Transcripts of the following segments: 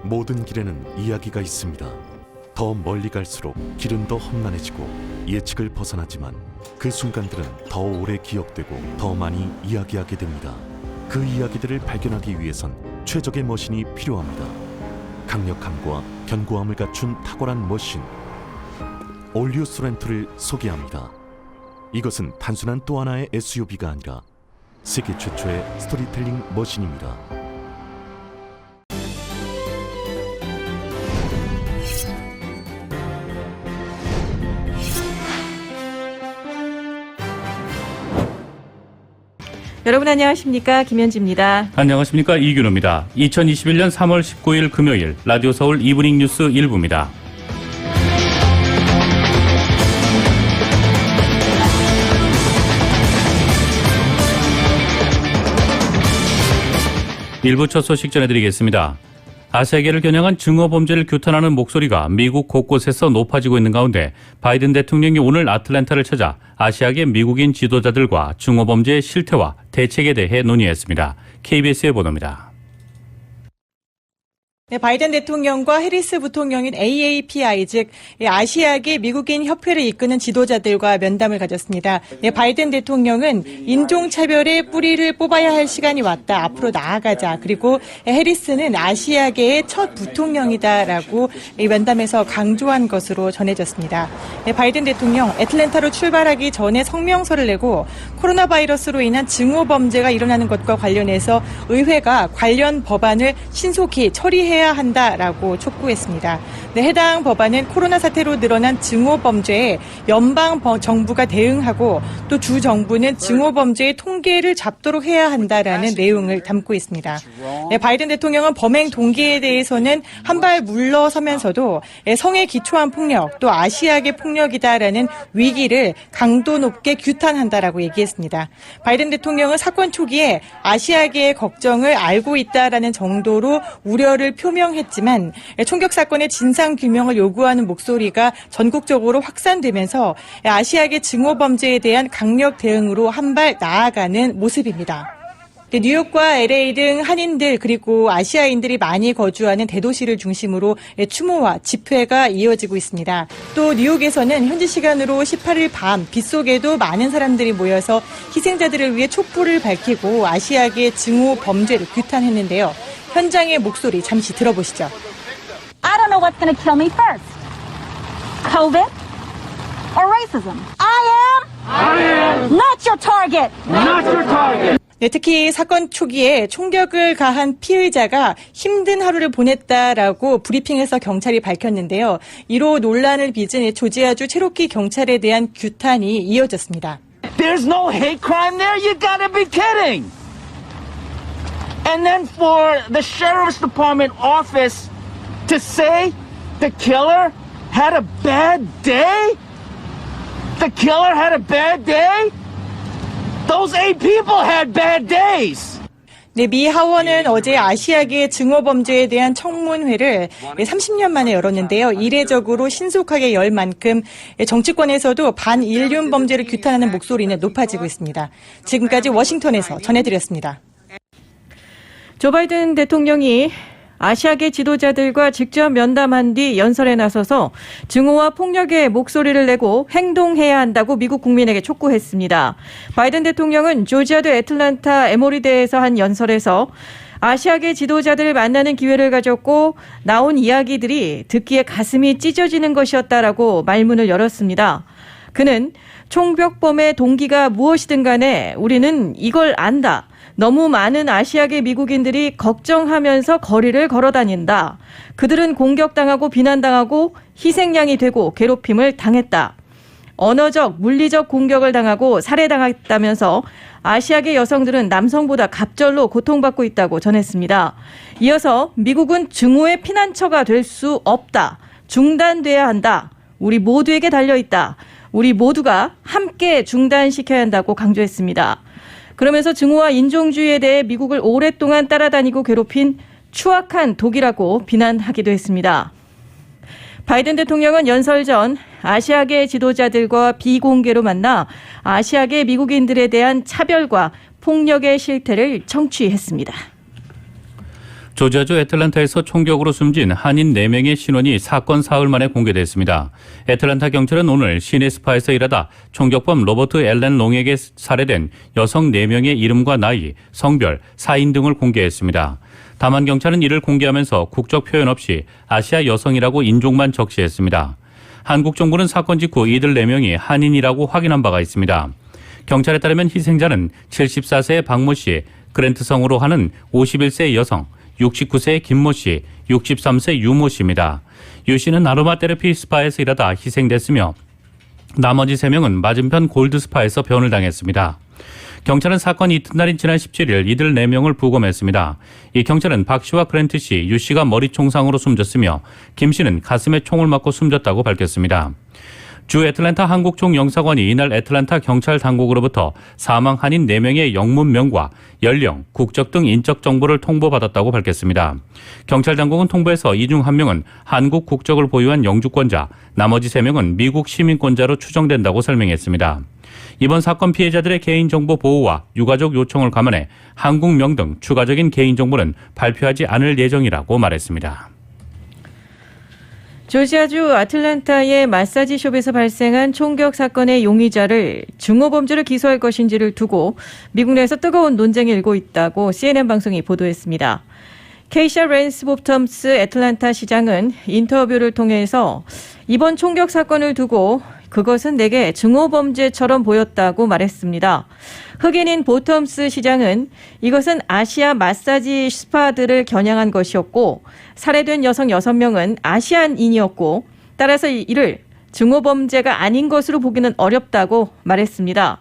모든 길에는 이야기가 있습니다. 더 멀리 갈수록 길은 더 험난해지고 예측을 벗어나지만 그 순간들은 더 오래 기억되고 더 많이 이야기하게 됩니다. 그 이야기들을 발견하기 위해선 최적의 머신이 필요합니다. 강력함과 견고함을 갖춘 탁월한 머신, 올류 소렌토를 소개합니다. 이것은 단순한 또 하나의 SUV가 아니라 세계 최초의 스토리텔링 머신입니다. 여러분 안녕하십니까, 김현지입니다. 안녕하십니까, 이균호입니다. 2021년 3월 19일 금요일 라디오 서울 이브닝 뉴스 1부입니다. 일부 첫 소식 전해드리겠습니다. 아시아계를 겨냥한 증오범죄를 규탄하는 목소리가 미국 곳곳에서 높아지고 있는 가운데 바이든 대통령이 오늘 아틀랜타를 찾아 아시아계 미국인 지도자들과 증오범죄의 실태와 대책에 대해 논의했습니다. KBS의 보도입니다. 네, 바이든 대통령과 해리스 부통령인 AAPI, 즉 아시아계 미국인 협회를 이끄는 지도자들과 면담을 가졌습니다. 네, 바이든 대통령은 인종차별의 뿌리를 뽑아야 할 시간이 왔다. 앞으로 나아가자. 그리고 해리스는 아시아계의 첫 부통령이다라고 이 면담에서 강조한 것으로 전해졌습니다. 네, 바이든 대통령 애틀랜타로 출발하기 전에 성명서를 내고 코로나 바이러스로 인한 증오범죄가 일어나는 것과 관련해서 의회가 관련 법안을 신속히 처리해야 한다라고 촉구했습니다. 네, 해당 법안은 코로나 사태로 늘어난 증오범죄에 연방 정부가 대응하고 또 주 정부는 증오범죄의 통계를 잡도록 해야 한다라는 내용을 담고 있습니다. 네, 바이든 대통령은 범행 동기에 대해서는 한 발 물러서면서도 성에 기초한 폭력 또 아시아계 폭력이다라는 위기를 강도 높게 규탄한다라고 얘기했습니다. 바이든 대통령은 사건 초기에 아시아계의 걱정을 알고 있다라는 정도로 우려를 표명했지만 총격 사건의 진상 규명을 요구하는 목소리가 전국적으로 확산되면서 아시아계 증오범죄에 대한 강력 대응으로 한 발 나아가는 모습입니다. 뉴욕과 LA 등 한인들 그리고 아시아인들이 많이 거주하는 대도시를 중심으로 추모와 집회가 이어지고 있습니다. 또 뉴욕에서는 현지 시간으로 18일 밤 빗속에도 많은 사람들이 모여서 희생자들을 위해 촛불을 밝히고 아시아계 증오 범죄를 규탄했는데요. 현장의 목소리 잠시 들어보시죠. I don't know what's going to kill me first. COVID or racism? I am not your target. Not your target. 네, 특히 사건 초기에 총격을 가한 피의자가 힘든 하루를 보냈다라고 브리핑에서 경찰이 밝혔는데요. 이로 논란을 빚은 조지아주 체로키 경찰에 대한 규탄이 이어졌습니다. There's no hate crime there? You gotta be kidding! And then for the sheriff's department office to say the killer had a bad day? The killer had a bad day? Those 8 people had bad days! 네, 미 하원은 어제 아시아계 증오범죄에 대한 청문회를 30년 만에 열었는데요. 이례적으로 신속하게 열 만큼 정치권에서도 반인륜 범죄를 규탄하는 목소리는 높아지고 있습니다. 지금까지 워싱턴에서 전해드렸습니다. 조 바이든 대통령이 아시아계 지도자들과 직접 면담한 뒤 연설에 나서서 증오와 폭력의 목소리를 내고 행동해야 한다고 미국 국민에게 촉구했습니다. 바이든 대통령은 조지아주 애틀랜타 에모리대에서 한 연설에서 아시아계 지도자들을 만나는 기회를 가졌고 나온 이야기들이 듣기에 가슴이 찢어지는 것이었다라고 말문을 열었습니다. 그는 총격범의 동기가 무엇이든 간에 우리는 이걸 안다. 너무 많은 아시아계 미국인들이 걱정하면서 거리를 걸어다닌다. 그들은 공격당하고 비난당하고 희생양이 되고 괴롭힘을 당했다. 언어적, 물리적 공격을 당하고 살해당했다면서 아시아계 여성들은 남성보다 갑절로 고통받고 있다고 전했습니다. 이어서 미국은 증오의 피난처가 될 수 없다. 중단돼야 한다. 우리 모두에게 달려있다. 우리 모두가 함께 중단시켜야 한다고 강조했습니다. 그러면서 증오와 인종주의에 대해 미국을 오랫동안 따라다니고 괴롭힌 추악한 독이라고 비난하기도 했습니다. 바이든 대통령은 연설 전 아시아계 지도자들과 비공개로 만나 아시아계 미국인들에 대한 차별과 폭력의 실태를 청취했습니다. 조지아주 애틀랜타에서 총격으로 숨진 한인 4명의 신원이 사건 사흘 만에 공개됐습니다. 애틀랜타 경찰은 오늘 시내 스파에서 일하다 총격범 로버트 앨런 롱에게 살해된 여성 4명의 이름과 나이, 성별, 사인 등을 공개했습니다. 다만 경찰은 이를 공개하면서 국적 표현 없이 아시아 여성이라고 인종만 적시했습니다. 한국 정부는 사건 직후 이들 4명이 한인이라고 확인한 바가 있습니다. 경찰에 따르면 희생자는 74세의 박모 씨, 그랜트성으로 하는 51세의 여성, 69세의 김모 씨, 63세 유모 씨입니다. 유 씨는 아로마 테라피 스파에서 일하다 희생됐으며 나머지 3명은 맞은편 골드 스파에서 변을 당했습니다. 경찰은 사건 이튿날인 지난 17일 이들 4명을 부검했습니다. 이 경찰은 박 씨와 그랜트 씨, 유 씨가 머리 총상으로 숨졌으며 김 씨는 가슴에 총을 맞고 숨졌다고 밝혔습니다. 주 애틀랜타 한국총 영사관이 이날 애틀랜타 경찰 당국으로부터 사망 한인 4명의 영문명과 연령, 국적 등 인적 정보를 통보받았다고 밝혔습니다. 경찰 당국은 통보에서 이 중 1명은 한국 국적을 보유한 영주권자, 나머지 3명은 미국 시민권자로 추정된다고 설명했습니다. 이번 사건 피해자들의 개인정보 보호와 유가족 요청을 감안해 한국명 등 추가적인 개인정보는 발표하지 않을 예정이라고 말했습니다. 조지아주 아틀랜타의 마사지숍에서 발생한 총격 사건의 용의자를 중호범죄를 기소할 것인지를 두고 미국 내에서 뜨거운 논쟁이 일고 있다고 CNN 방송이 보도했습니다. 케이샤 랜스 보텀스 애틀랜타 시장은 인터뷰를 통해서 이번 총격 사건을 두고 그것은 내게 증오범죄처럼 보였다고 말했습니다. 흑인인 보텀스 시장은 이것은 아시아 마사지 스파들을 겨냥한 것이었고 살해된 여성 6명은 아시안인이었고 따라서 이를 증오범죄가 아닌 것으로 보기는 어렵다고 말했습니다.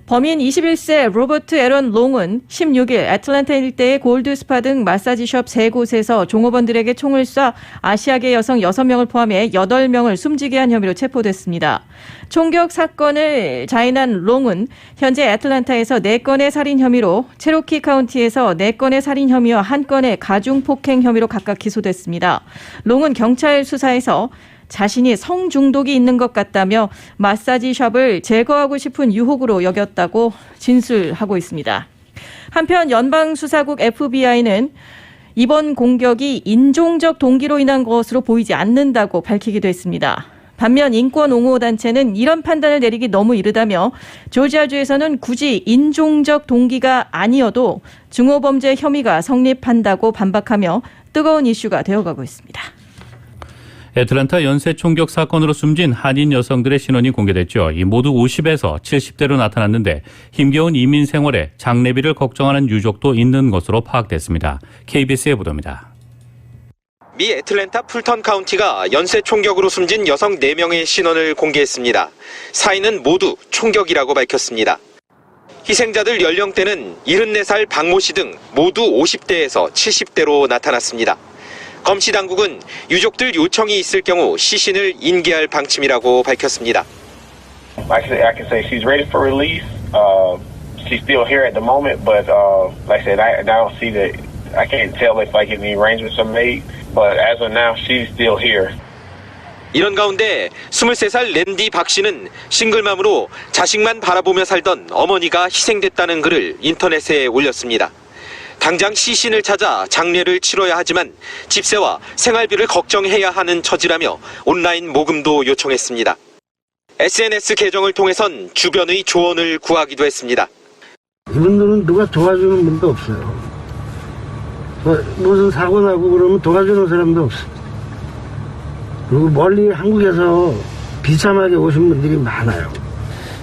범인 21세 로버트 에런 롱은 16일 애틀랜타 일대의 골드 스파 등 마사지숍 3곳에서 종업원들에게 총을 쏴 아시아계 여성 6명을 포함해 8명을 숨지게 한 혐의로 체포됐습니다. 총격 사건을 자인한 롱은 현재 애틀랜타에서 4건의 살인 혐의로 체로키 카운티에서 4건의 살인 혐의와 1건의 가중폭행 혐의로 각각 기소됐습니다. 롱은 경찰 수사에서 자신이 성중독이 있는 것 같다며 마사지숍을 제거하고 싶은 유혹으로 여겼다고 진술하고 있습니다. 한편 연방수사국 FBI는 이번 공격이 인종적 동기로 인한 것으로 보이지 않는다고 밝히기도 했습니다. 반면 인권옹호단체는 이런 판단을 내리기 너무 이르다며 조지아주에서는 굳이 인종적 동기가 아니어도 증오범죄 혐의가 성립한다고 반박하며 뜨거운 이슈가 되어가고 있습니다. 애틀랜타 연쇄 총격 사건으로 숨진 한인 여성들의 신원이 공개됐죠. 이 모두 50에서 70대로 나타났는데 힘겨운 이민 생활에 장례비를 걱정하는 유족도 있는 것으로 파악됐습니다. KBS의 보도입니다. 미 애틀랜타 풀턴 카운티가 연쇄 총격으로 숨진 여성 4명의 신원을 공개했습니다. 사인은 모두 총격이라고 밝혔습니다. 희생자들 연령대는 74살 박모 씨 등 모두 50대에서 70대로 나타났습니다. 검시 당국은 유족들 요청이 있을 경우 시신을 인계할 방침이라고 밝혔습니다. I can say she's ready for release. She's still here at the moment, but like I said, I don't see that. I can't tell if like any arrangements are made, but as of now, she's still here. 이런 가운데 23살 랜디 박 씨는 싱글맘으로 자식만 바라보며 살던 어머니가 희생됐다는 글을 인터넷에 올렸습니다. 당장 시신을 찾아 장례를 치러야 하지만 집세와 생활비를 걱정해야 하는 처지라며 온라인 모금도 요청했습니다. SNS 계정을 통해선 주변의 조언을 구하기도 했습니다. 이분들은 누가 도와주는 분도 없어요. 무슨 사고 나고 그러면 도와주는 사람도 없어요. 그리고 멀리 한국에서 비참하게 오신 분들이 많아요.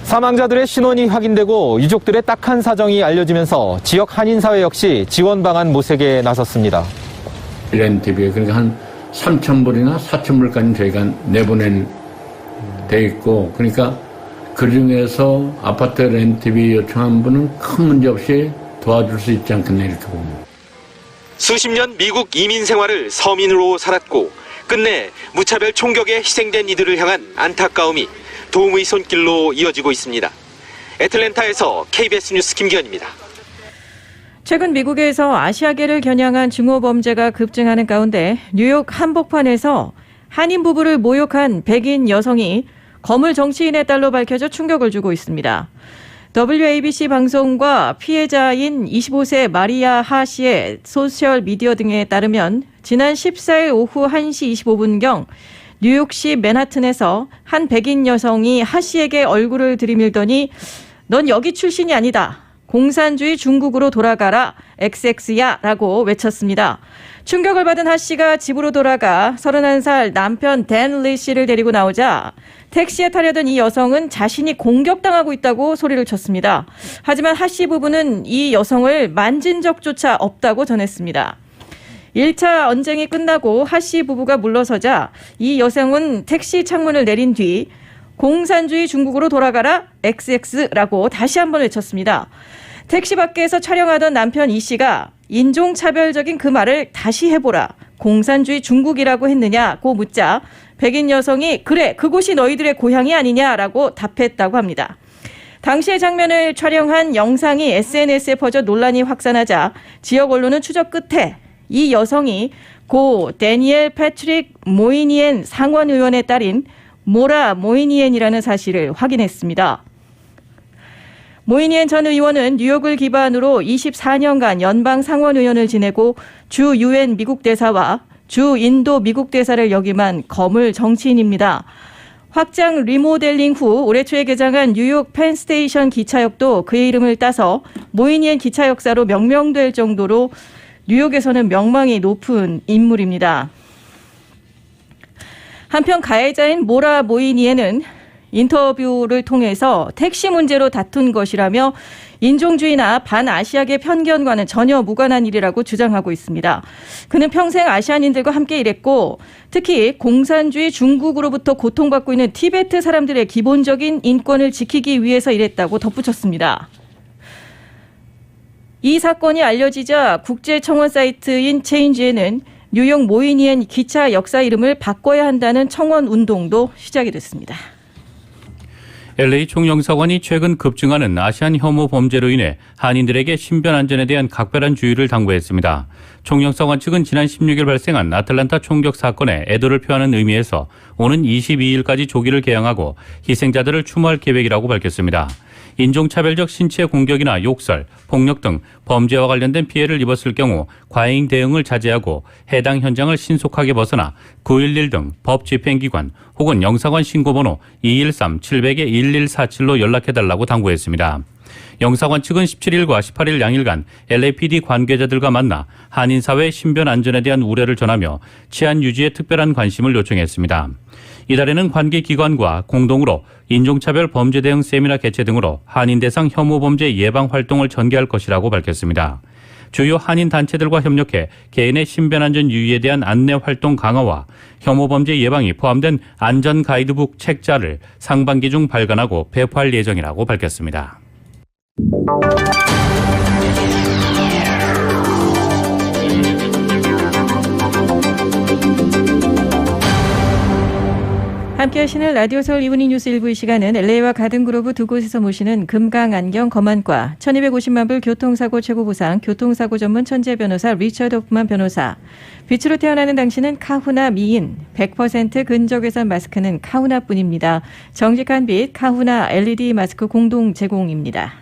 사망자들의 신원이 확인되고 유족들의 딱한 사정이 알려지면서 지역 한인사회 역시 지원 방안 모색에 나섰습니다. 렌트비 그러니까 한 3,000불이나 4,000불까지 저희가 내보낼 돼 있고 그러니까 그중에서 아파트 렌트비 요청한 분은 큰 문제 없이 도와줄 수 있지 않겠나 이렇게 봅니다. 수십 년 미국 이민 생활을 서민으로 살았고 끝내 무차별 총격에 희생된 이들을 향한 안타까움이 도움의 손길로 이어지고 있습니다. 애틀랜타에서 KBS 뉴스 김기현입니다. 최근 미국에서 아시아계를 겨냥한 증오범죄가 급증하는 가운데 뉴욕 한복판에서 한인 부부를 모욕한 백인 여성이 거물 정치인의 딸로 밝혀져 충격을 주고 있습니다. WABC 방송과 피해자인 25세 마리아 하 씨의 소셜미디어 등에 따르면 지난 14일 오후 1시 25분경 뉴욕시 맨하튼에서 한 백인 여성이 하 씨에게 얼굴을 들이밀더니 넌 여기 출신이 아니다. 공산주의 중국으로 돌아가라. XX야 라고 외쳤습니다. 충격을 받은 하 씨가 집으로 돌아가 31살 남편 댄 리 씨를 데리고 나오자 택시에 타려던 이 여성은 자신이 공격당하고 있다고 소리를 쳤습니다. 하지만 하 씨 부부는 이 여성을 만진 적조차 없다고 전했습니다. 1차 언쟁이 끝나고 하 씨 부부가 물러서자 이 여성은 택시 창문을 내린 뒤 공산주의 중국으로 돌아가라 XX라고 다시 한번 외쳤습니다. 택시 밖에서 촬영하던 남편 이 씨가 인종차별적인 그 말을 다시 해보라. 공산주의 중국이라고 했느냐고 묻자 백인 여성이 그래 그곳이 너희들의 고향이 아니냐라고 답했다고 합니다. 당시의 장면을 촬영한 영상이 SNS에 퍼져 논란이 확산하자 지역 언론은 추적 끝에 이 여성이 고 데니엘 패트릭 모이니엔 상원의원의 딸인 모라 모이니엔이라는 사실을 확인했습니다. 모이니엔 전 의원은 뉴욕을 기반으로 24년간 연방 상원의원을 지내고 주 UN 미국 대사와 주 인도 미국 대사를 역임한 거물 정치인입니다. 확장 리모델링 후 올해 초에 개장한 뉴욕 펜스테이션 기차역도 그의 이름을 따서 모이니엔 기차 역사로 명명될 정도로 뉴욕에서는 명망이 높은 인물입니다. 한편 가해자인 모라 모이니엔은 인터뷰를 통해서 택시 문제로 다툰 것이라며 인종주의나 반아시아계 편견과는 전혀 무관한 일이라고 주장하고 있습니다. 그는 평생 아시아인들과 함께 일했고 특히 공산주의 중국으로부터 고통받고 있는 티베트 사람들의 기본적인 인권을 지키기 위해서 일했다고 덧붙였습니다. 이 사건이 알려지자 국제청원 사이트인 체인지에는 뉴욕 모이니엔 기차 역사 이름을 바꿔야 한다는 청원 운동도 시작이 됐습니다. LA 총영사관이 최근 급증하는 아시안 혐오 범죄로 인해 한인들에게 신변 안전에 대한 각별한 주의를 당부했습니다. 총영사관 측은 지난 16일 발생한 아틀란타 총격 사건에 애도를 표하는 의미에서 오는 22일까지 조기를 개항하고 희생자들을 추모할 계획이라고 밝혔습니다. 인종차별적 신체 공격이나 욕설, 폭력 등 범죄와 관련된 피해를 입었을 경우 과잉 대응을 자제하고 해당 현장을 신속하게 벗어나 911 등 법 집행기관 혹은 영사관 신고번호 213-700-1147로 연락해달라고 당부했습니다. 영사관 측은 17일과 18일 양일간 LAPD 관계자들과 만나 한인사회 신변 안전에 대한 우려를 전하며 치안 유지에 특별한 관심을 요청했습니다. 이달에는 관계기관과 공동으로 인종차별 범죄 대응 세미나 개최 등으로 한인 대상 혐오 범죄 예방 활동을 전개할 것이라고 밝혔습니다. 주요 한인 단체들과 협력해 개인의 신변 안전 유의에 대한 안내 활동 강화와 혐오 범죄 예방이 포함된 안전 가이드북 책자를 상반기 중 발간하고 배포할 예정이라고 밝혔습니다. 함께 하시는 라디오 서울 이브닝 뉴스 1부 이 시간은 LA와 가든그로브 두 곳에서 모시는 금강안경 검안과 1250만 불 교통사고 최고보상 교통사고 전문 천재 변호사 리처드 호프만 변호사, 빛으로 태어나는 당신은 카후나 미인, 100% 근적외선 마스크는 카후나뿐입니다. 정직한 빛 카후나 LED 마스크 공동 제공입니다.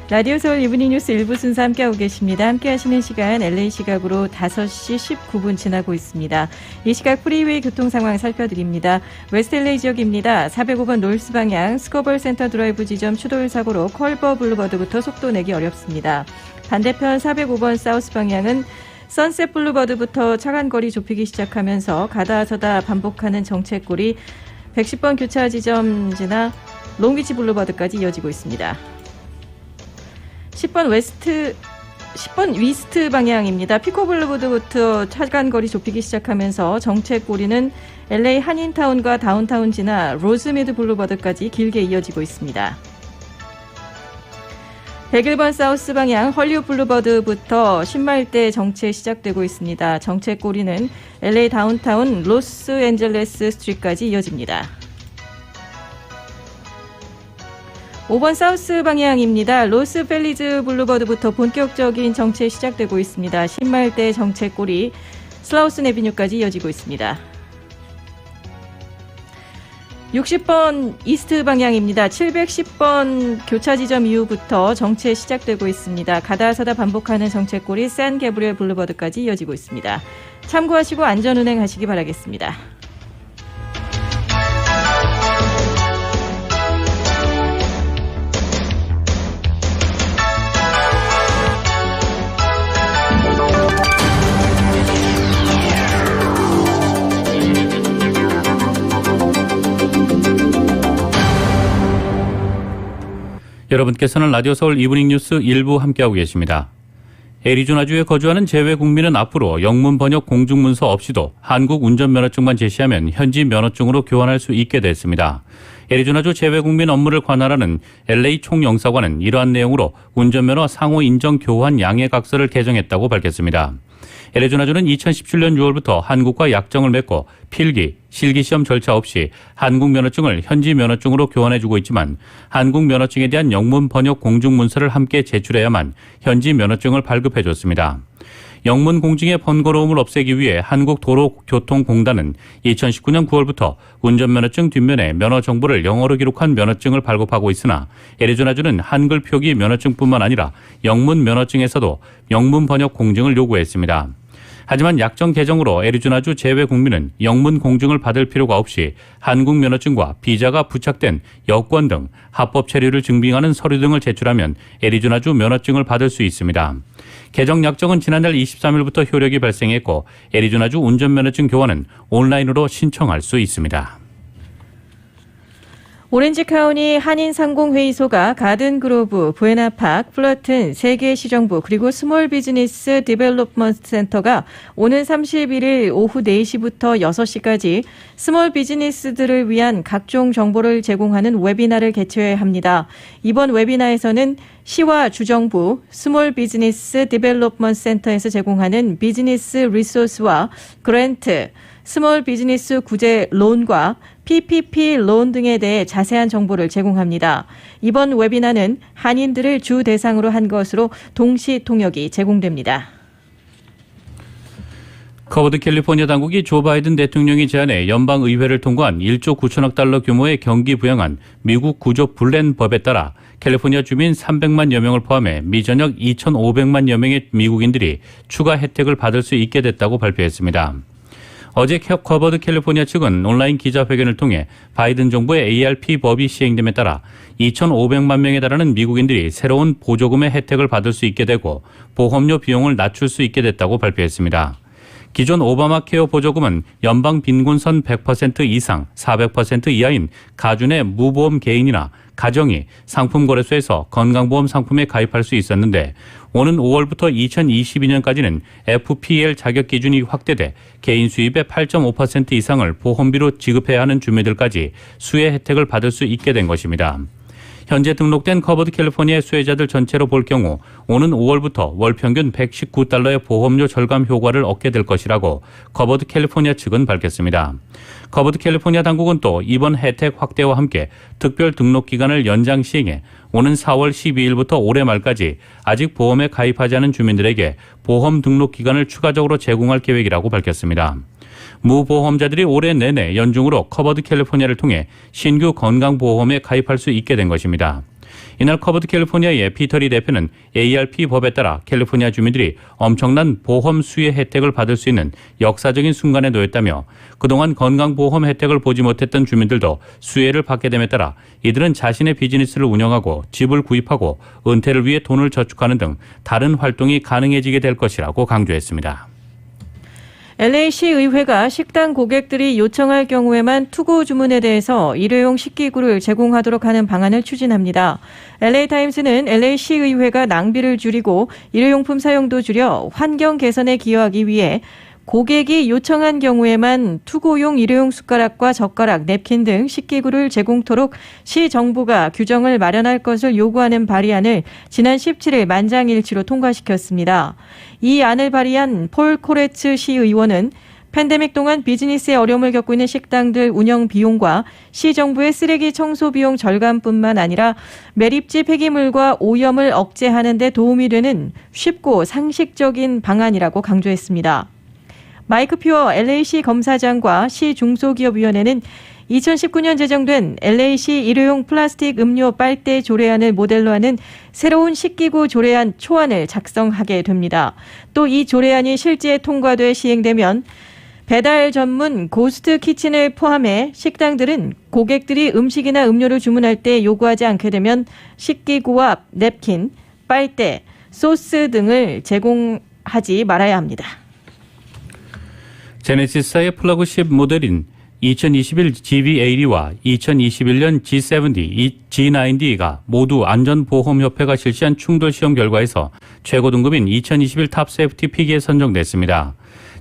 라디오 서울 이브닝 뉴스 1부 순서 함께하고 계십니다. 함께하시는 시간 LA 시각으로 5시 19분 지나고 있습니다. 이 시각 프리웨이 교통 상황 살펴드립니다. 웨스트 LA 지역입니다. 405번 노스 방향 스코벌 센터 드라이브 지점 추돌 사고로 컬버 블루버드부터 속도 내기 어렵습니다. 반대편 405번 사우스 방향은 선셋 블루버드부터 차간거리 좁히기 시작하면서 가다 서다 반복하는 정체골이 110번 교차 지점 지나 롱비치 블루버드까지 이어지고 있습니다. 10번 위스트 방향입니다. 피코 블루버드부터 차간거리 좁히기 시작하면서 정체꼬리는 LA 한인타운과 다운타운 지나 로즈미드 블루버드까지 길게 이어지고 있습니다. 101번 사우스 방향 헐리우드 블루버드부터 신마일대 정체 시작되고 있습니다. 정체꼬리는 LA 다운타운 로스앤젤레스 스트리트까지 이어집니다. 5번 사우스 방향입니다. 로스펠리즈 블루버드부터 본격적인 정체 시작되고 있습니다. 신말대 정체골이 슬라우슨 에비뉴까지 이어지고 있습니다. 60번 이스트 방향입니다. 710번 교차 지점 이후부터 정체 시작되고 있습니다. 가다서다 반복하는 정체골이 샌 게브리엘 블루버드까지 이어지고 있습니다. 참고하시고 안전운행하시기 바라겠습니다. 여러분께서는 라디오 서울 이브닝 뉴스 1부 함께하고 계십니다. 애리조나주에 거주하는 재외 국민은 앞으로 영문 번역 공중문서 없이도 한국 운전면허증만 제시하면 현지 면허증으로 교환할 수 있게 됐습니다. 애리조나주 재외 국민 업무를 관할하는 LA 총영사관은 이러한 내용으로 운전면허 상호 인정 교환 양해각서를 개정했다고 밝혔습니다. 애리조나주는 2017년 6월부터 한국과 약정을 맺고 필기, 실기시험 절차 없이 한국 면허증을 현지 면허증으로 교환해주고 있지만 한국 면허증에 대한 영문 번역 공중문서를 함께 제출해야만 현지 면허증을 발급해줬습니다. 영문 공증의 번거로움을 없애기 위해 한국도로교통공단은 2019년 9월부터 운전면허증 뒷면에 면허 정보를 영어로 기록한 면허증을 발급하고 있으나 애리조나주는 한글 표기 면허증뿐만 아니라 영문 면허증에서도 영문 번역 공증을 요구했습니다. 하지만 약정 개정으로 애리조나주 재외 국민은 영문 공증을 받을 필요가 없이 한국 면허증과 비자가 부착된 여권 등 합법 체류를 증빙하는 서류 등을 제출하면 애리조나주 면허증을 받을 수 있습니다. 개정 약정은 지난달 23일부터 효력이 발생했고 애리조나주 운전면허증 교환은 온라인으로 신청할 수 있습니다. 오렌지 카운티 한인상공회의소가 가든그로브, 부에나파크, 플러튼, 세계시정부 그리고 스몰 비즈니스 디벨롭먼트 센터가 오는 31일 오후 4시부터 6시까지 스몰 비즈니스들을 위한 각종 정보를 제공하는 웨비나를 개최합니다. 이번 웨비나에서는 시와 주정부, 스몰 비즈니스 디벨롭먼트 센터에서 제공하는 비즈니스 리소스와 그랜트, 스몰 비즈니스 구제 론과 PPP 론 등에 대해 자세한 정보를 제공합니다. 이번 웨비나는 한인들을 주 대상으로 한 것으로 동시 통역이 제공됩니다. 커버드 캘리포니아 당국이 조 바이든 대통령이 제안해 연방의회를 통과한 1조 9천억 달러 규모의 경기 부양안 미국 구조 블렌 법에 따라 캘리포니아 주민 300만여 명을 포함해 미전역 2,500만여 명의 미국인들이 추가 혜택을 받을 수 있게 됐다고 발표했습니다. 어제 커버드 캘리포니아 측은 온라인 기자회견을 통해 바이든 정부의 ARP 법이 시행됨에 따라 2,500만 명에 달하는 미국인들이 새로운 보조금의 혜택을 받을 수 있게 되고 보험료 비용을 낮출 수 있게 됐다고 발표했습니다. 기존 오바마 케어 보조금은 연방 빈곤선 100% 이상 400% 이하인 가준의 무보험 개인이나 가정이 상품거래소에서 건강보험 상품에 가입할 수 있었는데 오는 5월부터 2022년까지는 FPL 자격 기준이 확대돼 개인 수입의 8.5% 이상을 보험비로 지급해야 하는 주민들까지 수혜 혜택을 받을 수 있게 된 것입니다. 현재 등록된 커버드 캘리포니아 수혜자들 전체로 볼 경우 오는 5월부터 월 평균 $119의 보험료 절감 효과를 얻게 될 것이라고 커버드 캘리포니아 측은 밝혔습니다. 커버드 캘리포니아 당국은 또 이번 혜택 확대와 함께 특별 등록 기간을 연장 시행해 오는 4월 12일부터 올해 말까지 아직 보험에 가입하지 않은 주민들에게 보험 등록 기간을 추가적으로 제공할 계획이라고 밝혔습니다. 무보험자들이 올해 내내 연중으로 커버드 캘리포니아를 통해 신규 건강보험에 가입할 수 있게 된 것입니다. 이날 커버드 캘리포니아의 피터리 대표는 ARP 법에 따라 캘리포니아 주민들이 엄청난 보험 수혜 혜택을 받을 수 있는 역사적인 순간에 놓였다며 그동안 건강보험 혜택을 보지 못했던 주민들도 수혜를 받게 됨에 따라 이들은 자신의 비즈니스를 운영하고 집을 구입하고 은퇴를 위해 돈을 저축하는 등 다른 활동이 가능해지게 될 것이라고 강조했습니다. LA시 의회가 식당 고객들이 요청할 경우에만 투고 주문에 대해서 일회용 식기구를 제공하도록 하는 방안을 추진합니다. LA타임스는 LA시 의회가 낭비를 줄이고 일회용품 사용도 줄여 환경 개선에 기여하기 위해 고객이 요청한 경우에만 투고용 일회용 숟가락과 젓가락, 냅킨 등 식기구를 제공토록 시 정부가 규정을 마련할 것을 요구하는 발의안을 지난 17일 만장일치로 통과시켰습니다. 이 안을 발의한 폴 코레츠 시 의원은 팬데믹 동안 비즈니스에 어려움을 겪고 있는 식당들 운영 비용과 시정부의 쓰레기 청소 비용 절감뿐만 아니라 매립지 폐기물과 오염을 억제하는 데 도움이 되는 쉽고 상식적인 방안이라고 강조했습니다. 마이크 퓨어 LA시 검사장과 시 중소기업위원회는 2019년 제정된 LA시 일회용 플라스틱 음료 빨대 조례안을 모델로 하는 새로운 식기구 조례안 초안을 작성하게 됩니다. 또 이 조례안이 실제 통과돼 시행되면 배달 전문 고스트 키친을 포함해 식당들은 고객들이 음식이나 음료를 주문할 때 요구하지 않게 되면 식기구와 냅킨, 빨대, 소스 등을 제공하지 말아야 합니다. 제네시스의 플래그십 모델인 2021 GV80와 2021년 G70, G90가 모두 안전보험협회가 실시한 충돌 시험 결과에서 최고 등급인 2021 탑 세이프티 픽에 선정됐습니다.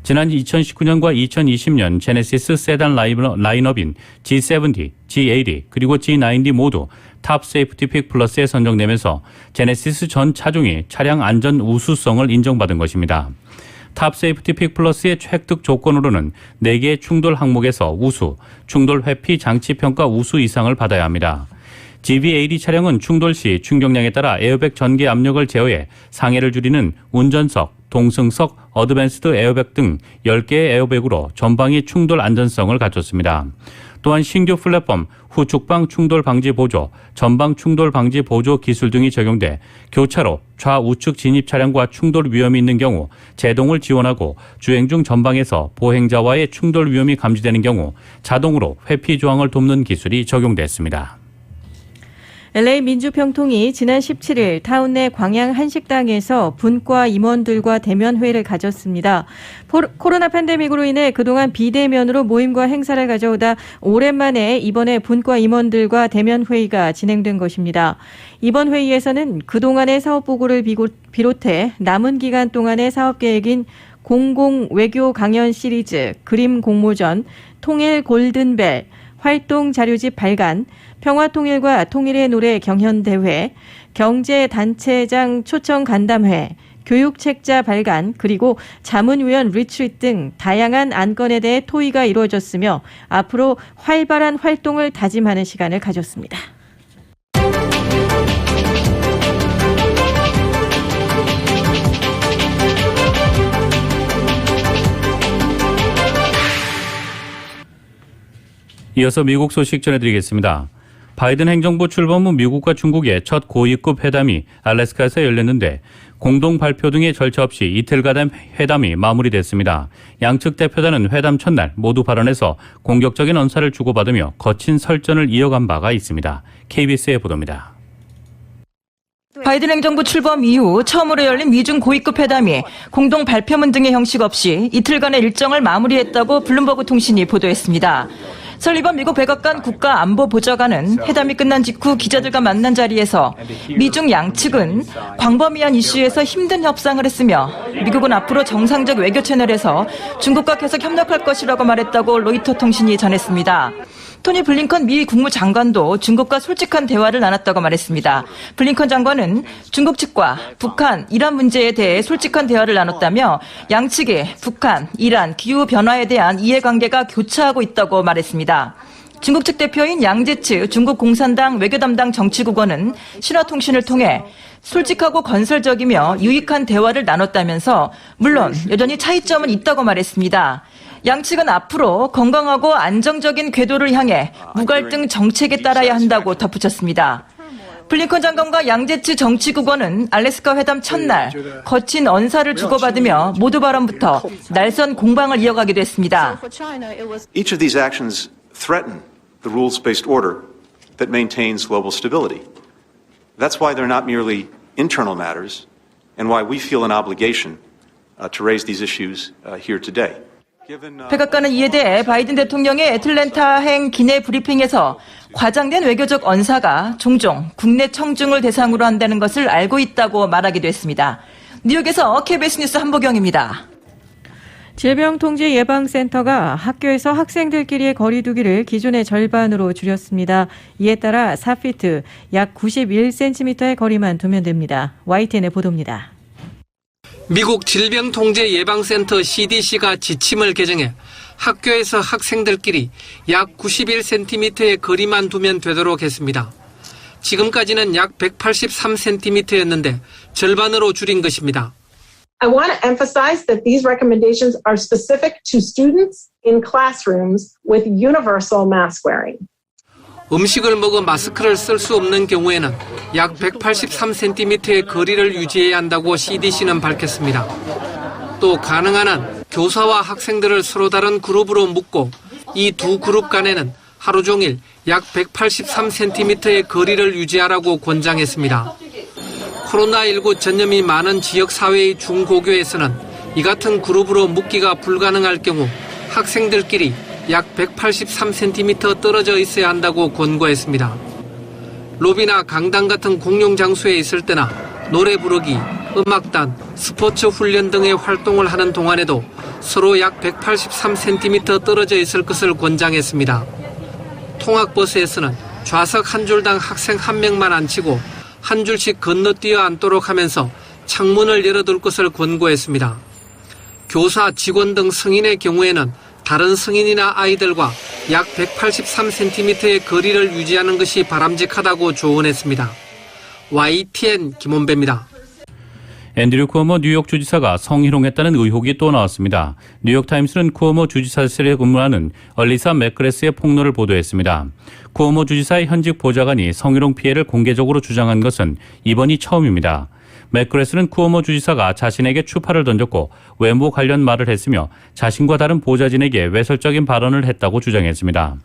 지난 2019년과 2020년 제네시스 세단 라인업인 G70, G80 그리고 G90 모두 탑 세이프티 픽 플러스에 선정되면서 제네시스 전 차종이 차량 안전 우수성을 인정받은 것입니다. 탑 세이프티 픽 플러스의 획득 조건으로는 4개의 충돌 항목에서 우수, 충돌 회피 장치 평가 우수 이상을 받아야 합니다. GV80 차량은 충돌 시 충격량에 따라 에어백 전개 압력을 제어해 상해를 줄이는 운전석, 동승석, 어드밴스드 에어백 등 10개의 에어백으로 전방위 충돌 안전성을 갖췄습니다. 또한 신규 플랫폼 후축방 충돌 방지 보조, 전방 충돌 방지 보조 기술 등이 적용돼 교차로 좌우측 진입 차량과 충돌 위험이 있는 경우 제동을 지원하고 주행 중 전방에서 보행자와의 충돌 위험이 감지되는 경우 자동으로 회피 조항을 돕는 기술이 적용됐습니다. LA 민주평통이 지난 17일 타운 내 광양 한식당에서 분과 임원들과 대면 회의를 가졌습니다. 코로나 팬데믹으로 인해 그동안 비대면으로 모임과 행사를 가져오다 오랜만에 이번에 분과 임원들과 대면 회의가 진행된 것입니다. 이번 회의에서는 그동안의 사업 보고를 비롯해 남은 기간 동안의 사업 계획인 공공 외교 강연 시리즈, 그림 공모전, 통일 골든벨, 활동 자료집 발간, 평화통일과 통일의 노래 경연대회, 경제단체장 초청 간담회, 교육책자 발간, 그리고 자문위원 리트리트 등 다양한 안건에 대해 토의가 이루어졌으며 앞으로 활발한 활동을 다짐하는 시간을 가졌습니다. 이어서 미국 소식 전해드리겠습니다. 바이든 행정부 출범 후 미국과 중국의 첫 고위급 회담이 알래스카에서 열렸는데 공동 발표 등의 절차 없이 이틀가된 회담이 마무리됐습니다. 양측 대표단은 회담 첫날 모두 발언해서 공격적인 언사를 주고받으며 거친 설전을 이어간 바가 있습니다. KBS의 보도입니다. 바이든 행정부 출범 이후 처음으로 열린 미중 고위급 회담이 공동 발표문 등의 형식 없이 이틀간의 일정을 마무리했다고 블룸버그 통신이 보도했습니다. 설리번 미국 백악관 국가안보보좌관은 회담이 끝난 직후 기자들과 만난 자리에서 미중 양측은 광범위한 이슈에서 힘든 협상을 했으며 미국은 앞으로 정상적 외교 채널에서 중국과 계속 협력할 것이라고 말했다고 로이터 통신이 전했습니다. 토니 블링컨 미 국무장관도 중국과 솔직한 대화를 나눴다고 말했습니다. 블링컨 장관은 중국 측과 북한, 이란 문제에 대해 솔직한 대화를 나눴다며 양측이 북한, 이란, 기후변화에 대한 이해관계가 교차하고 있다고 말했습니다. 중국 측 대표인 양제츠 중국 공산당 외교담당 정치국원은 신화통신을 통해 솔직하고 건설적이며 유익한 대화를 나눴다면서 물론 여전히 차이점은 있다고 말했습니다. 양측은 앞으로 건강하고 안정적인 궤도를 향해 무갈등 정책에 따라야 한다고 덧붙였습니다. 블링컨 장관과 양제츠 정치국원은 알래스카 회담 첫날 거친 언사를 주고받으며 모두 발언부터 날선 공방을 이어가기도 했습니다. Each of these actions threaten the rules-based order that maintains global stability. That's why they're not merely internal matters and why we feel an obligation to raise these issues here today. 백악관은 이에 대해 바이든 대통령의 애틀랜타행 기내 브리핑에서 과장된 외교적 언사가 종종 국내 청중을 대상으로 한다는 것을 알고 있다고 말하기도 했습니다. 뉴욕에서 KBS 뉴스 한보경입니다. 질병통제예방센터가 학교에서 학생들끼리의 거리 두기를 기존의 절반으로 줄였습니다. 이에 따라 4피트, 약 91cm의 거리만 두면 됩니다. YTN의 보도입니다. 미국 질병통제예방센터 CDC가 지침을 개정해 학교에서 학생들끼리 약 91cm의 거리만 두면 되도록 했습니다. 지금까지는 약 183cm였는데 절반으로 줄인 것입니다. I want to emphasize that these recommendations are specific to students in classrooms with universal mask wearing. 음식을 먹어 마스크를 쓸 수 없는 경우에는 약 183cm의 거리를 유지해야 한다고 CDC는 밝혔습니다. 또 가능한 한 교사와 학생들을 서로 다른 그룹으로 묶고 이 두 그룹 간에는 하루 종일 약 183cm의 거리를 유지하라고 권장했습니다. 코로나19 전염이 많은 지역사회의 중고교에서는 이 같은 그룹으로 묶기가 불가능할 경우 학생들끼리 약 183cm 떨어져 있어야 한다고 권고했습니다. 로비나 강당 같은 공용 장소에 있을 때나 노래 부르기, 음악단, 스포츠 훈련 등의 활동을 하는 동안에도 서로 약 183cm 떨어져 있을 것을 권장했습니다. 통학버스에서는 좌석 한 줄당 학생 한 명만 앉히고 한 줄씩 건너뛰어 앉도록 하면서 창문을 열어둘 것을 권고했습니다. 교사, 직원 등 성인의 경우에는 다른 성인이나 아이들과 약 183cm의 거리를 유지하는 것이 바람직하다고 조언했습니다. YTN 김원배입니다. 앤드류 쿠오모 뉴욕 주지사가 성희롱했다는 의혹이 또 나왔습니다. 뉴욕타임스는 쿠오모 주지사실에 근무하는 얼리사 맥그레스의 폭로를 보도했습니다. 쿠오모 주지사의 현직 보좌관이 성희롱 피해를 공개적으로 주장한 것은 이번이 처음입니다. 맥그레스는 쿠오모 주지사가 자신에게 추파를 던졌고 외모 관련 말을 했으며 자신과 다른 보좌진에게 외설적인 발언을 했다고 주장했습니다.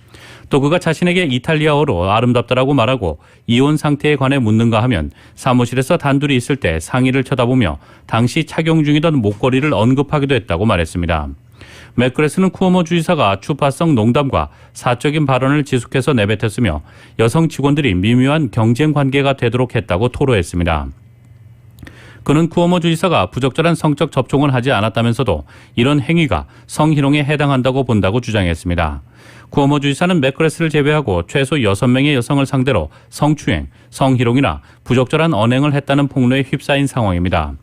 또 그가 자신에게 이탈리아어로 아름답다라고 말하고 이혼 상태에 관해 묻는가 하면 사무실에서 단둘이 있을 때 상의를 쳐다보며 당시 착용 중이던 목걸이를 언급하기도 했다고 말했습니다. 맥그레스는 쿠오모 주지사가 추파성 농담과 사적인 발언을 지속해서 내뱉었으며 여성 직원들이 미묘한 경쟁 관계가 되도록 했다고 토로했습니다. 그는 쿠오모 주지사가 부적절한 성적 접촉을 하지 않았다면서도 이런 행위가 성희롱에 해당한다고 본다고 주장했습니다. 쿠오모 주지사는 맥그레스를 제외하고 최소 6명의 여성을 상대로 성추행, 성희롱이나 부적절한 언행을 했다는 폭로에 휩싸인 상황입니다.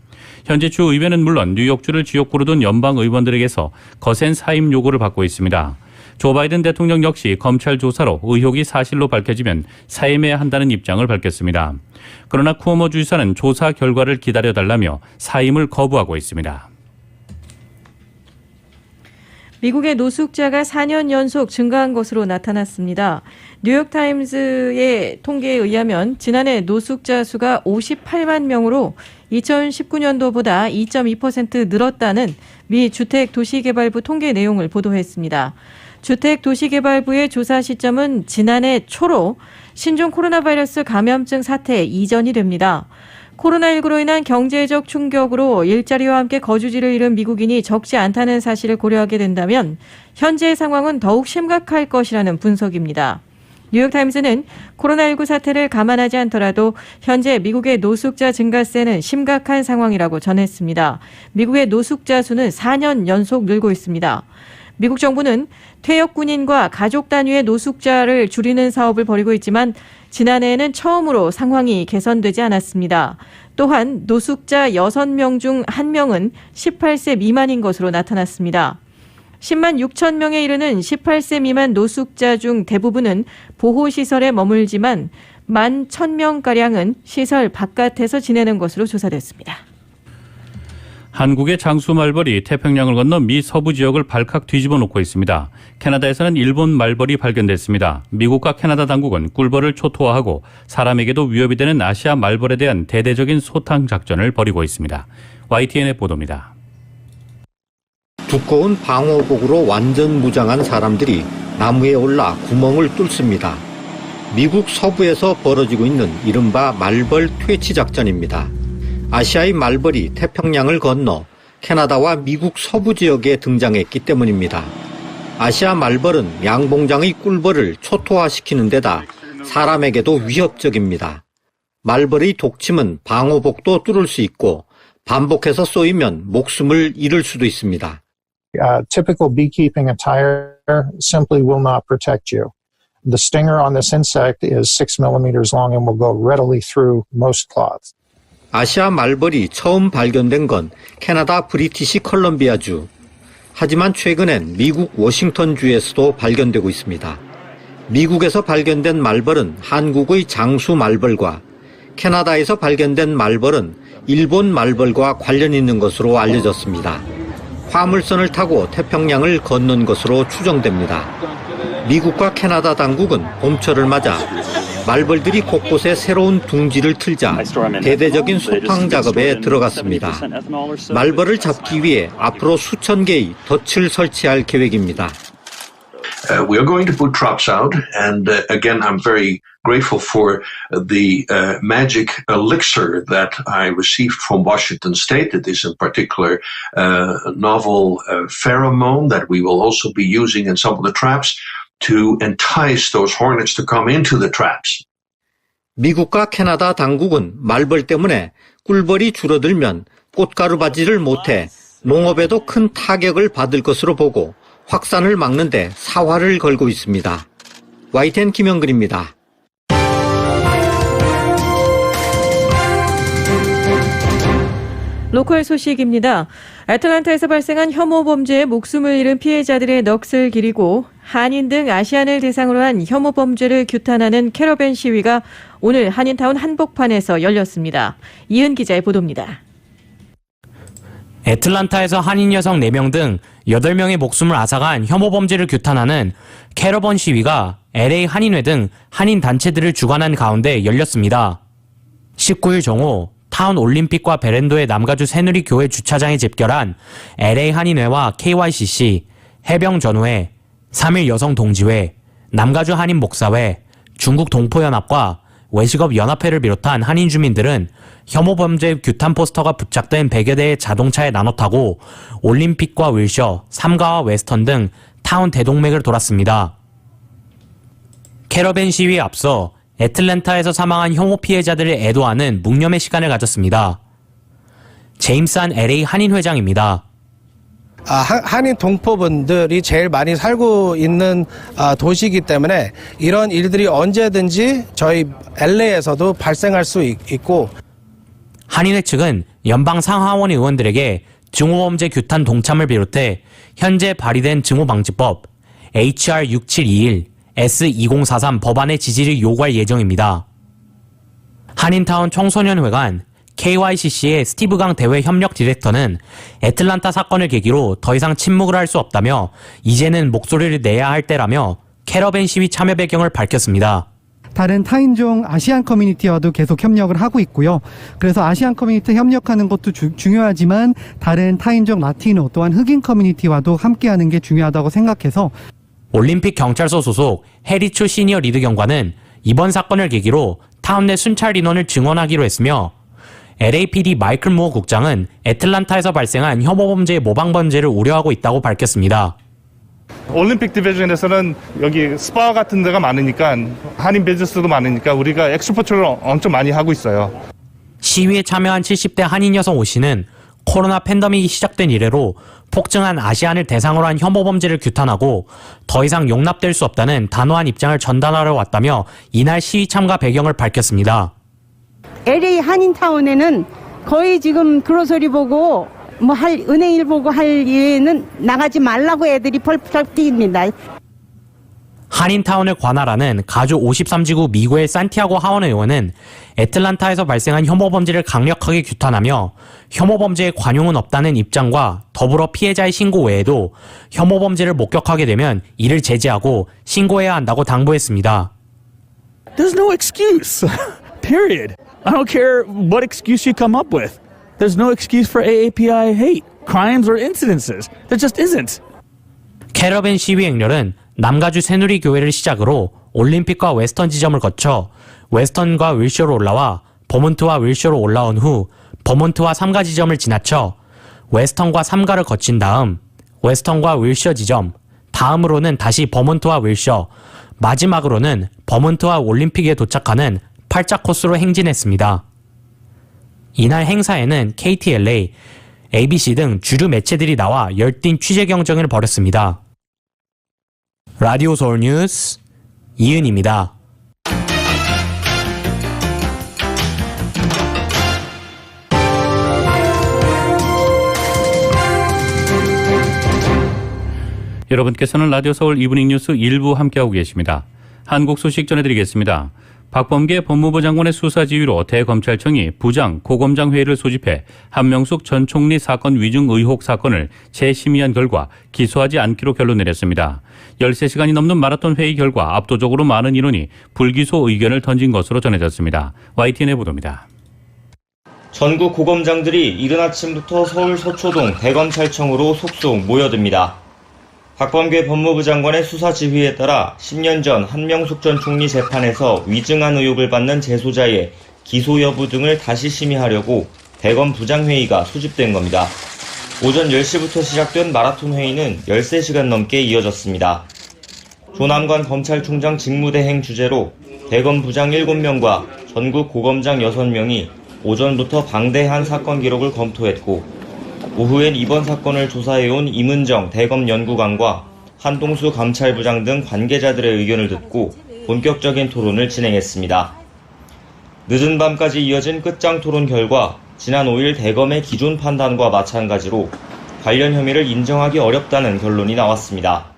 현재 주 의회는 물론 뉴욕주를 지역구로 둔 연방 의원들에게서 거센 사임 요구를 받고 있습니다. 조 바이든 대통령 역시 검찰 조사로 의혹이 사실로 밝혀지면 사임해야 한다는 입장을 밝혔습니다. 그러나 쿠오모 주지사는 조사 결과를 기다려달라며 사임을 거부하고 있습니다. 미국의 노숙자가 4년 연속 증가한 것으로 나타났습니다. 뉴욕타임스의 통계에 의하면 지난해 노숙자 수가 58만 명으로 2019년도보다 2.2% 늘었다는 미 주택도시개발부 통계 내용을 보도했습니다. 주택도시개발부의 조사 시점은 지난해 초로 신종 코로나 바이러스 감염증 사태 이전이 됩니다. 코로나19로 인한 경제적 충격으로 일자리와 함께 거주지를 잃은 미국인이 적지 않다는 사실을 고려하게 된다면 현재의 상황은 더욱 심각할 것이라는 분석입니다. 뉴욕타임스는 코로나19 사태를 감안하지 않더라도 현재 미국의 노숙자 증가세는 심각한 상황이라고 전했습니다. 미국의 노숙자 수는 4년 연속 늘고 있습니다. 미국 정부는 퇴역 군인과 가족 단위의 노숙자를 줄이는 사업을 벌이고 있지만 지난해에는 처음으로 상황이 개선되지 않았습니다. 또한 노숙자 6명 중 1명은 18세 미만인 것으로 나타났습니다. 10만 6천 명에 이르는 18세 미만 노숙자 중 대부분은 보호시설에 머물지만 1만 1,000명가량은 시설 바깥에서 지내는 것으로 조사됐습니다. 한국의 장수 말벌이 태평양을 건너 미 서부 지역을 발칵 뒤집어 놓고 있습니다. 캐나다에서는 일본 말벌이 발견됐습니다. 미국과 캐나다 당국은 꿀벌을 초토화하고 사람에게도 위협이 되는 아시아 말벌에 대한 대대적인 소탕 작전을 벌이고 있습니다. YTN의 보도입니다. 두꺼운 방호복으로 완전 무장한 사람들이 나무에 올라 구멍을 뚫습니다. 미국 서부에서 벌어지고 있는 이른바 말벌 퇴치 작전입니다. 아시아의 말벌이 태평양을 건너 캐나다와 미국 서부 지역에 등장했기 때문입니다. 아시아 말벌은 양봉장의 꿀벌을 초토화시키는 데다 사람에게도 위협적입니다. 말벌의 독침은 방호복도 뚫을 수 있고 반복해서 쏘이면 목숨을 잃을 수도 있습니다. Typical beekeeping attire simply will not protect you. The stinger on this insect is 6 millimeters long and will go readily through most cloths. 아시아 말벌이 처음 발견된 건 캐나다 브리티시 컬럼비아주. 하지만 최근엔 미국 워싱턴주에서도 발견되고 있습니다. 미국에서 발견된 말벌은 한국의 장수 말벌과 캐나다에서 발견된 말벌은 일본 말벌과 관련 있는 것으로 알려졌습니다. 화물선을 타고 태평양을 건넌 것으로 추정됩니다. 미국과 캐나다 당국은 봄철을 맞아 말벌들이 곳곳에 새로운 둥지를 틀자 대대적인 소탕 작업에 들어갔습니다. 말벌을 잡기 위해 앞으로 수천 개의 덫을 설치할 계획입니다. We are going to put traps out, and again, I'm very grateful for the magic elixir that I received from Washington State. It is in particular novel pheromone that we will also be using in some of the traps to entice those hornets to come into the traps. 미국과 캐나다 당국은 말벌 때문에 꿀벌이 줄어들면 꽃가루 바지를 못해 농업에도 큰 타격을 받을 것으로 보고 확산을 막는 데 사활을 걸고 있습니다. YTN 김영근입니다. 로컬 소식입니다. 애틀란타에서 발생한 혐오 범죄에 목숨을 잃은 피해자들의 넋을 기리고 한인 등 아시안을 대상으로 한 혐오 범죄를 규탄하는 캐러밴 시위가 오늘 한인타운 한복판에서 열렸습니다. 이은 기자의 보도입니다. 애틀란타에서 한인 여성 4명 등 8명의 목숨을 앗아간 혐오 범죄를 규탄하는 캐러밴 시위가 LA 한인회 등 한인 단체들을 주관한 가운데 열렸습니다. 19일 정오 타운 올림픽과 베렌도의 남가주 새누리교회 주차장에 집결한 LA 한인회와 KYCC, 해병전후회, 3일 여성동지회, 남가주 한인 목사회, 중국 동포연합과 외식업 연합회를 비롯한 한인 주민들은 혐오 범죄 규탄 포스터가 부착된 100여 대의 자동차에 나눠 타고 올림픽과 윌셔, 삼가와 웨스턴 등 타운 대동맥을 돌았습니다. 캐러밴 시위에 앞서 애틀랜타에서 사망한 혐오 피해자들을 애도하는 묵념의 시간을 가졌습니다. 제임스 LA 한인 회장입니다. 한인 동포분들이 제일 많이 살고 있는 도시이기 때문에 이런 일들이 언제든지 저희 LA에서도 발생할 수 있고 한인회 측은 연방 상하원 의원들에게 증오범죄 규탄 동참을 비롯해 현재 발의된 증오방지법 HR 6721 S2043 법안의 지지를 요구할 예정입니다. 한인타운 청소년회관 KYCC의 스티브 강 대외 협력 디렉터는 애틀란타 사건을 계기로 더 이상 침묵을 할 수 없다며 이제는 목소리를 내야 할 때라며 캐러밴 시위 참여 배경을 밝혔습니다. 다른 타인종 아시안 커뮤니티와도 계속 협력을 하고 있고요. 그래서 아시안 커뮤니티 협력하는 것도 중요하지만 다른 타인종 라티노 또한 흑인 커뮤니티와도 함께하는 게 중요하다고 생각해서 올림픽 경찰서 소속 해리추 시니어 리드 경관은 이번 사건을 계기로 타운 내 순찰 인원을 증원하기로 했으며 LAPD 마이클 무어 국장은 애틀란타에서 발생한 혐오 범죄의 모방 범죄를 우려하고 있다고 밝혔습니다. 올림픽 디비전에서는 여기 스파 같은 데가 많으니까 한인 비즈니스도 많으니까 우리가 엑스포트를 엄청 많이 하고 있어요. 시위에 참여한 70대 한인 여성 오 씨는 코로나 팬데믹이 시작된 이래로 폭증한 아시안을 대상으로 한 혐오 범죄를 규탄하고 더 이상 용납될 수 없다는 단호한 입장을 전달하러 왔다며 이날 시위 참가 배경을 밝혔습니다. LA 한인타운에는 거의 지금 그로서리 보고 뭐 할 은행일 보고 할 일에는 나가지 말라고 애들이 펄펄 뛰입니다. 한인타운을 관할하는 가주 53지구 미구엘 산티아고 하원 의원은 애틀란타에서 발생한 혐오 범죄를 강력하게 규탄하며 혐오 범죄에 관용은 없다는 입장과 더불어 피해자의 신고 외에도 혐오 범죄를 목격하게 되면 이를 제재하고 신고해야 한다고 당부했습니다. There's no excuse. Period. I don't care what excuse you come up with. There's no excuse for AAPI hate, crimes or incidences. There just isn't. 캐러밴 시위 행렬은 남가주 새누리교회를 시작으로 올림픽과 웨스턴 지점을 거쳐 웨스턴과 윌셔로 올라와 버몬트와 윌셔로 올라온 후 버몬트와 삼가 지점을 지나쳐 웨스턴과 삼가를 거친 다음 웨스턴과 윌셔 지점, 다음으로는 다시 버몬트와 윌셔, 마지막으로는 버몬트와 올림픽에 도착하는 팔자 코스로 행진했습니다. 이날 행사에는 KTLA, ABC 등 주류 매체들이 나와 열띤 취재 경쟁을 벌였습니다. 라디오 서울 뉴스 이은입니다. 여러분께서는 라디오 서울 이브닝 뉴스 1부 함께하고 계십니다. 한국 소식 전해드리겠습니다. 박범계 법무부 장관의 수사 지휘로 대검찰청이 부장, 고검장 회의를 소집해 한명숙 전 총리 사건 위증 의혹 사건을 재심의한 결과 기소하지 않기로 결론 내렸습니다. 13시간이 넘는 마라톤 회의 결과 압도적으로 많은 인원이 불기소 의견을 던진 것으로 전해졌습니다. YTN의 보도입니다. 전국 고검장들이 이른 아침부터 서울 서초동 대검찰청으로 속속 모여듭니다. 박범계 법무부 장관의 수사 지휘에 따라 10년 전 한명숙 전 총리 재판에서 위증한 의혹을 받는 재소자의 기소 여부 등을 다시 심의하려고 대검 부장회의가 소집된 겁니다. 오전 10시부터 시작된 마라톤 회의는 13시간 넘게 이어졌습니다. 조남관 검찰총장 직무대행 주재로 대검 부장 7명과 전국 고검장 6명이 오전부터 방대한 사건 기록을 검토했고 오후엔 이번 사건을 조사해온 임은정 대검 연구관과 한동수 감찰부장 등 관계자들의 의견을 듣고 본격적인 토론을 진행했습니다. 늦은 밤까지 이어진 끝장 토론 결과 지난 5일 대검의 기존 판단과 마찬가지로 관련 혐의를 인정하기 어렵다는 결론이 나왔습니다.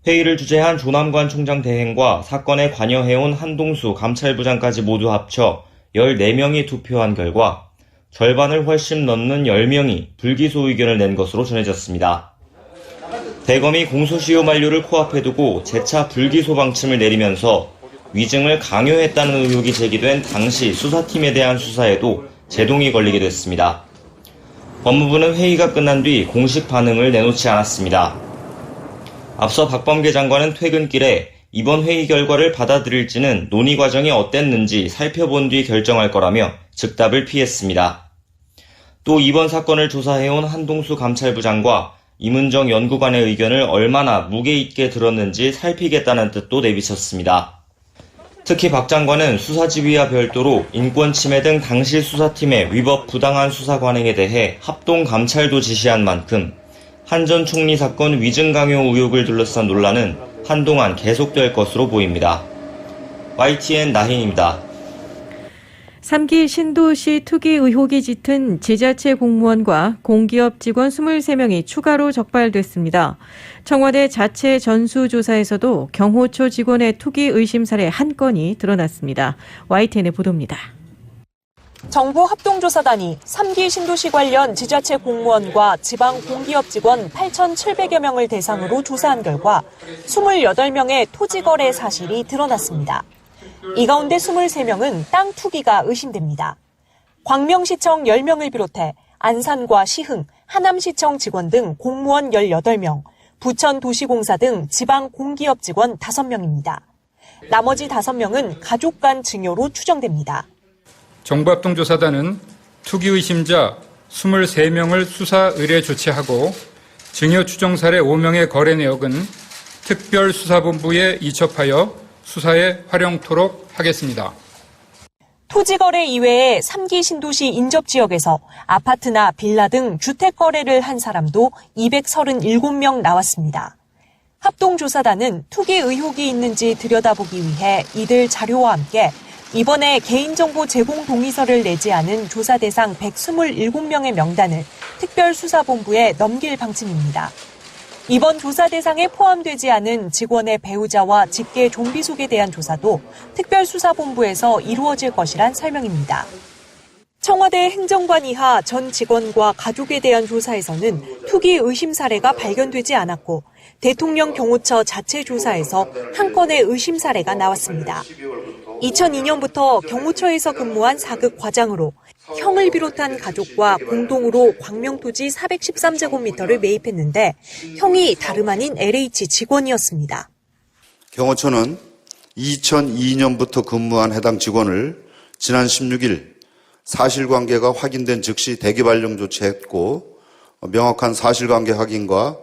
회의를 주재한 조남관 총장 대행과 사건에 관여해온 한동수 감찰부장까지 모두 합쳐 14명이 투표한 결과 절반을 훨씬 넘는 10명이 불기소 의견을 낸 것으로 전해졌습니다. 대검이 공소시효 만료를 코앞에 두고 재차 불기소 방침을 내리면서 위증을 강요했다는 의혹이 제기된 당시 수사팀에 대한 수사에도 제동이 걸리게 됐습니다. 법무부는 회의가 끝난 뒤 공식 반응을 내놓지 않았습니다. 앞서 박범계 장관은 퇴근길에 이번 회의 결과를 받아들일지는 논의 과정이 어땠는지 살펴본 뒤 결정할 거라며 즉답을 피했습니다. 또 이번 사건을 조사해온 한동수 감찰부장과 임은정 연구관의 의견을 얼마나 무게 있게 들었는지 살피겠다는 뜻도 내비쳤습니다. 특히 박 장관은 수사 지휘와 별도로 인권 침해 등 당시 수사팀의 위법 부당한 수사 관행에 대해 합동 감찰도 지시한 만큼 한 전 총리 사건 위증 강요 의혹을 둘러싼 논란은 한동안 계속될 것으로 보입니다. YTN 나hin입니다. 3기 신도시 투기 의혹이 짙은 지자체 공무원과 공기업 직원 23명이 추가로 적발됐습니다. 청와대 자체 전수조사에서도 경호처 직원의 투기 의심 사례 한 건이 드러났습니다. YTN의 보도입니다. 정부 합동조사단이 3기 신도시 관련 지자체 공무원과 지방 공기업 직원 8,700여 명을 대상으로 조사한 결과 28명의 토지거래 사실이 드러났습니다. 이 가운데 23명은 땅 투기가 의심됩니다. 광명시청 10명을 비롯해 안산과 시흥, 하남시청 직원 등 공무원 18명, 부천도시공사 등 지방 공기업 직원 5명입니다. 나머지 5명은 가족 간 증여로 추정됩니다. 정부합동조사단은 투기 의심자 23명을 수사 의뢰 조치하고 증여 추정 사례 5명의 거래 내역은 특별수사본부에 이첩하여 수사에 활용토록 하겠습니다. 토지거래 이외에 3기 신도시 인접지역에서 아파트나 빌라 등 주택거래를 한 사람도 237명 나왔습니다. 합동조사단은 투기 의혹이 있는지 들여다보기 위해 이들 자료와 함께 이번에 개인정보 제공 동의서를 내지 않은 조사 대상 127명의 명단을 특별수사본부에 넘길 방침입니다. 이번 조사 대상에 포함되지 않은 직원의 배우자와 직계 좀비 속에 대한 조사도 특별수사본부에서 이루어질 것이란 설명입니다. 청와대 행정관 이하 전 직원과 가족에 대한 조사에서는 투기 의심 사례가 발견되지 않았고 대통령 경호처 자체 조사에서 한 건의 의심 사례가 나왔습니다. 2002년부터 경호처에서 근무한 4급 과장으로 형을 비롯한 가족과 공동으로 광명토지 413제곱미터를 매입했는데 형이 다름 아닌 LH 직원이었습니다. 경호처는 2002년부터 근무한 해당 직원을 지난 16일 사실관계가 확인된 즉시 대기발령 조치했고 명확한 사실관계 확인과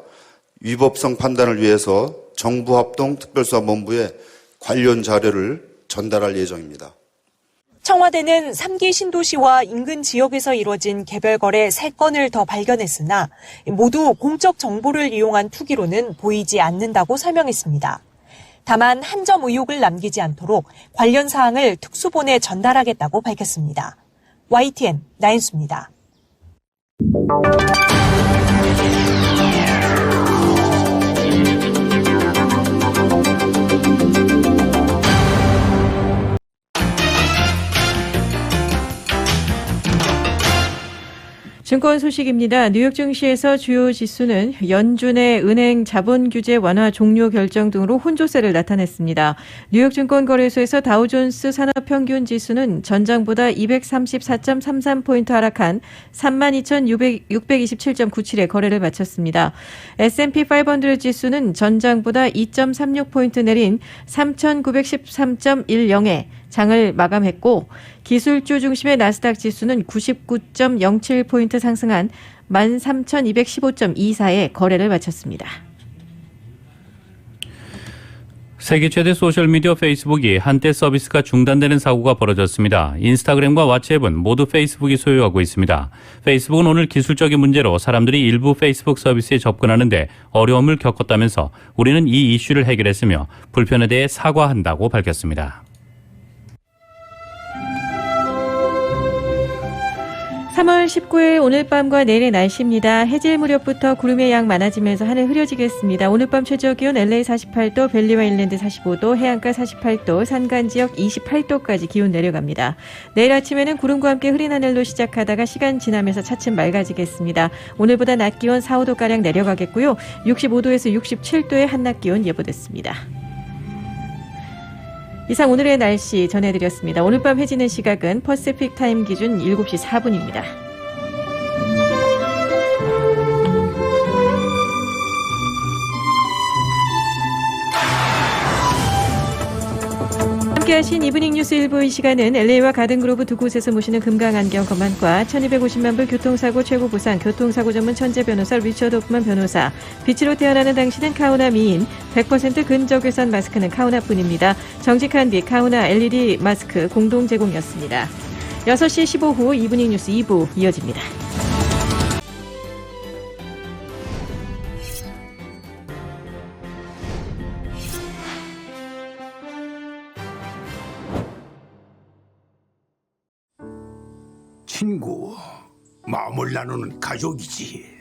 위법성 판단을 위해서 정부합동특별수사본부에 관련 자료를 전달할 예정입니다. 청와대는 3기 신도시와 인근 지역에서 이뤄진 개별 거래 3건을 더 발견했으나 모두 공적 정보를 이용한 투기로는 보이지 않는다고 설명했습니다. 다만 한 점 의혹을 남기지 않도록 관련 사항을 특수본에 전달하겠다고 밝혔습니다. YTN 나인수입니다. 증권 소식입니다. 뉴욕 증시에서 주요 지수는 연준의 은행 자본 규제 완화 종료 결정 등으로 혼조세를 나타냈습니다. 뉴욕 증권거래소에서 다우존스 산업평균 지수는 전장보다 234.33포인트 하락한 32,627.97에 거래를 마쳤습니다. S&P 500 지수는 전장보다 2.36포인트 내린 3,913.10에 장을 마감했고 기술주 중심의 나스닥 지수는 99.07포인트 상승한 13,215.24에 거래를 마쳤습니다. 세계 최대 소셜미디어 페이스북이 한때 서비스가 중단되는 사고가 벌어졌습니다. 인스타그램과 왓츠앱은 모두 페이스북이 소유하고 있습니다. 페이스북은 오늘 기술적인 문제로 사람들이 일부 페이스북 서비스에 접근하는데 어려움을 겪었다면서 우리는 이 이슈를 해결했으며 불편에 대해 사과한다고 밝혔습니다. 3월 19일 오늘 밤과 내일의 날씨입니다. 해질 무렵부터 구름의 양 많아지면서 하늘 흐려지겠습니다. 오늘 밤 최저기온 LA 48도, 벨리와 일랜드 45도, 해안가 48도, 산간 지역 28도까지 기온 내려갑니다. 내일 아침에는 구름과 함께 흐린 하늘로 시작하다가 시간 지나면서 차츰 맑아지겠습니다. 오늘보다 낮 기온 4, 5도가량 내려가겠고요. 65도에서 67도의 한낮 기온 예보됐습니다. 이상 오늘의 날씨 전해드렸습니다. 오늘 밤 해지는 시각은 퍼시픽 타임 기준 7시 4분입니다. 함께하신 이브닝 뉴스 1부 이 시간은 LA와 가든그로브 두 곳에서 모시는 금강안경 검안과 1250만 불 교통사고 최고 보상 교통사고 전문 천재 변호사 리처드 호프만 변호사, 빛으로 태어나는 당신은 카우나 미인, 100% 근적외선 마스크는 카우나뿐입니다. 정직한 빛 카우나 LED 마스크 공동 제공이었습니다. 6시 15분 이브닝 뉴스 2부 이어집니다. 친구, 마음을 나누는 가족이지.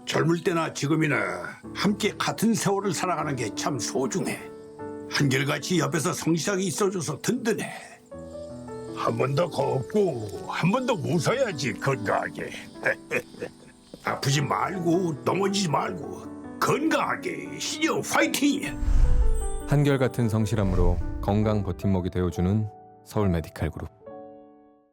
젊을 때나 지금이나 함께 같은 세월을 살아가는 게 참 소중해. 한결같이 옆에서 성실하게 있어줘서 든든해. 한 번 더 걷고 한 번 더 웃어야지 건강하게. 아프지 말고 넘어지지 말고 건강하게 신영 화이팅! 한결같은 성실함으로 건강 버팀목이 되어주는 서울 메디칼 그룹.